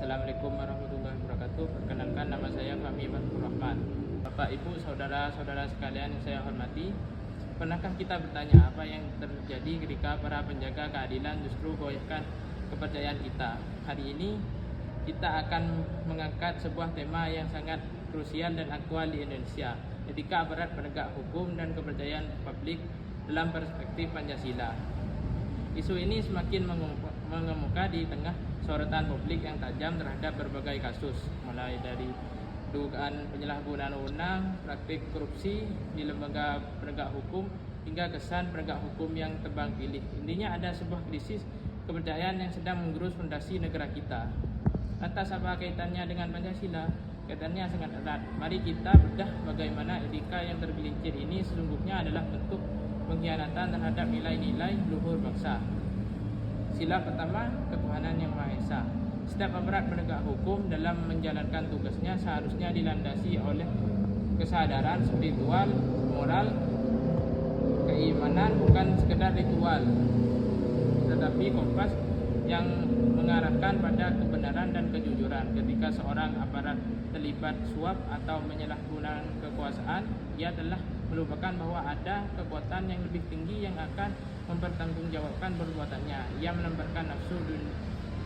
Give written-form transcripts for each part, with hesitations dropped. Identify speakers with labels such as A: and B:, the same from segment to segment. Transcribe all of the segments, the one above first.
A: Assalamualaikum warahmatullahi wabarakatuh. Perkenalkan, nama saya Fahmi Fathur Rahman. Bapak, Ibu, saudara-saudara sekalian yang saya hormati, pernahkah kita bertanya apa yang terjadi ketika para penjaga keadilan justru goyahkan kepercayaan kita? Hari ini kita akan mengangkat sebuah tema yang sangat krusial dan aktual di Indonesia, etika aparat penegak hukum dan kepercayaan publik dalam perspektif Pancasila. Isu ini semakin mengemuka di tengah sorotan publik yang tajam terhadap berbagai kasus, mulai dari dugaan penyalahgunaan wewenang, praktik korupsi di lembaga penegak hukum, hingga kesan penegak hukum yang tebang pilih. Intinya ada sebuah krisis kepercayaan yang sedang menggerus fondasi negara kita. Lantas apa kaitannya dengan Pancasila? Kaitannya sangat erat. Mari kita bedah bagaimana etika yang tergelincir ini sesungguhnya adalah bentuk pengkhianatan terhadap nilai-nilai luhur bangsa. Sila pertama, ketuhanan yang Maha Esa. Setiap aparat penegak hukum dalam menjalankan tugasnya seharusnya dilandasi oleh kesadaran spiritual, moral, keimanan, bukan sekedar ritual, tetapi kompas yang mengarahkan pada kebenaran dan kejujuran. Ketika seorang aparat terlibat suap atau menyalahgunakan kekuasaan, ia telah melupakan bahwa ada kekuatan yang lebih tinggi yang akan mempertanggungjawabkan perbuatannya. Ia melemparkan nafsu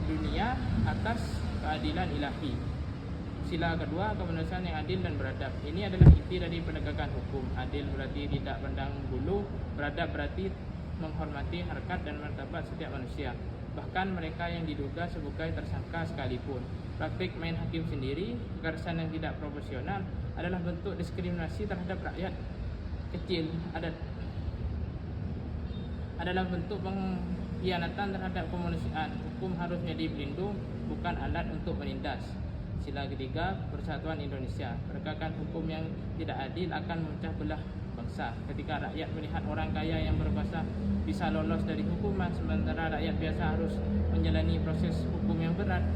A: dunia atas keadilan ilahi. Sila kedua, kemanusiaan yang adil dan beradab. Ini adalah inti dari penegakan hukum. Adil berarti tidak pandang bulu, beradab berarti menghormati harkat dan martabat setiap manusia, bahkan mereka yang diduga sebagai tersangka sekalipun. Praktik main hakim sendiri, kekerasan yang tidak proporsional adalah bentuk diskriminasi terhadap rakyat kecil, adalah bentuk pengkhianatan terhadap kemanusiaan. Hukum harus menjadi pelindung, bukan alat untuk menindas. Sila ketiga, persatuan Indonesia. Penegakan hukum yang tidak adil akan memecah belah bangsa. Ketika rakyat melihat orang kaya yang berkuasa bisa lolos dari hukuman, sementara rakyat biasa harus menjalani proses hukum yang berat,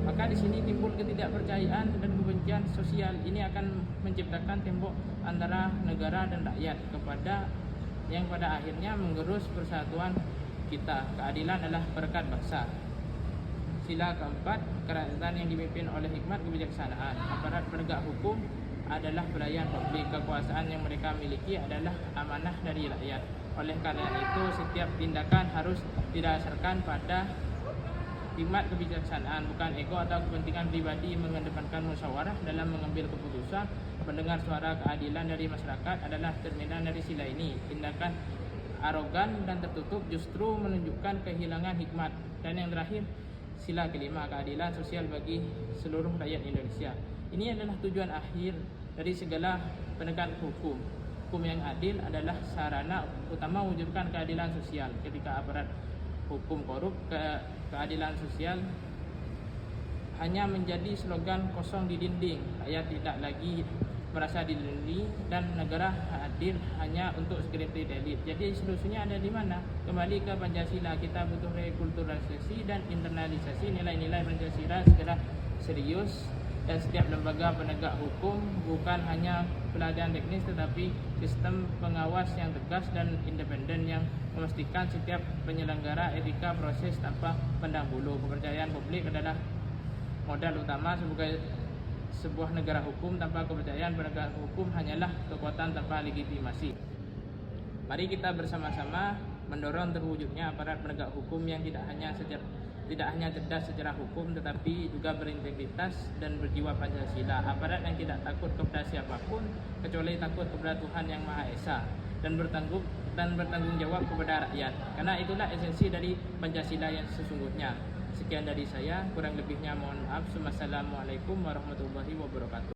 A: maka di sini timbul ketidakpercayaan dan kebencian sosial. Ini akan menciptakan tembok antara negara dan rakyat yang pada akhirnya menggerus persatuan kita. Keadilan adalah berkat bangsa. Sila keempat, kerakyatan yang dipimpin oleh hikmat kebijaksanaan. Aparat penegak hukum adalah pelayan publik. Kekuasaan yang mereka miliki adalah amanah dari rakyat. Oleh karena itu, setiap tindakan harus didasarkan pada hikmat kebijaksanaan, bukan ego atau kepentingan pribadi. Mengedepankan musyawarah dalam mengambil keputusan, mendengar suara keadilan dari masyarakat adalah cerminan dari sila ini. Tindakan arogan dan tertutup justru menunjukkan kehilangan hikmat. Dan yang terakhir, sila kelima, keadilan sosial bagi seluruh rakyat Indonesia. Ini adalah tujuan akhir dari segala penegakan hukum. Hukum yang adil adalah sarana utama mewujudkan keadilan sosial. Ketika aparat hukum korup, keadilan sosial hanya menjadi slogan kosong di dinding. Rakyat tidak lagi merasa dilindungi dan negara adil hanya untuk segelintir elit. Jadi solusinya ada di mana? Kembali ke Pancasila. Kita butuh rekulturalisasi dan internalisasi nilai-nilai Pancasila secara serius, dan setiap lembaga penegak hukum bukan hanya pelatihan teknis tetapi sistem pengawas yang tegas dan independen yang memastikan setiap penyelenggara etika proses tanpa pandang bulu. Kepercayaan publik adalah modal utama sebagai sebuah negara hukum. Tanpa kepercayaan penegak hukum hanyalah kekuatan tanpa legitimasi. Mari kita bersama-sama mendorong terwujudnya aparat penegak hukum yang tidak hanya cerdas secara hukum tetapi juga berintegritas dan berjiwa Pancasila. Aparat yang tidak takut kepada siapapun kecuali takut kepada Tuhan yang Maha Esa dan bertanggung jawab kepada rakyat. Karena itulah esensi dari Pancasila yang sesungguhnya. Sekian dari saya, kurang lebihnya mohon maaf. Wassalamualaikum warahmatullahi wabarakatuh.